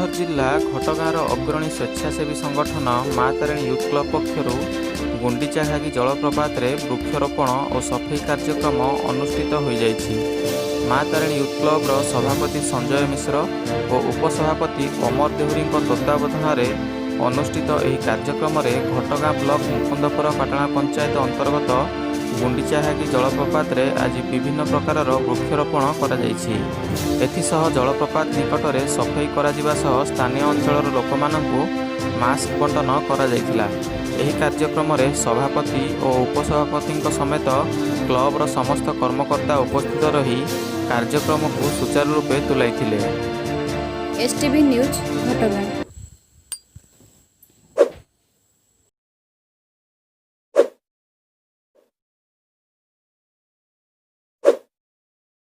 केन्दुझर जिला घटगाँर अग्रणी स्वेच्छासेवी संगठन माँ तारिणी यूथ क्लब पक्षर गुंडीचाघागी जलप्रपात वृक्षरोपण और सफाई कार्यक्रम अनुष्ठित हो जाइछि। माँ तारिणी यूथ क्लब सभापति संजय मिश्र और उपसभापति अमर देहुरी तत्वावधान में अनुष्ठित यह कार्यक्रम घटगाँ ब्लॉक मुकुंदपुर पाटणा पंचायत अंतर्गत गुंडीचाघागी जलप्रपात आज विभिन्न प्रकार वृक्षरोपण करा जाइछि। एथिसह जलप्रपात निकट में सफाई करा सह स्थानीय अंचल लोक मास्क बंटन करा जाइथिला। एही कार्यक्रम में सभापति और उपसभापति समेत क्लबर समस्त कर्मकर्ता उपस्थित रही कार्यक्रम को सुचारू रूपे तुलाइथिले। STV news घटगाँ।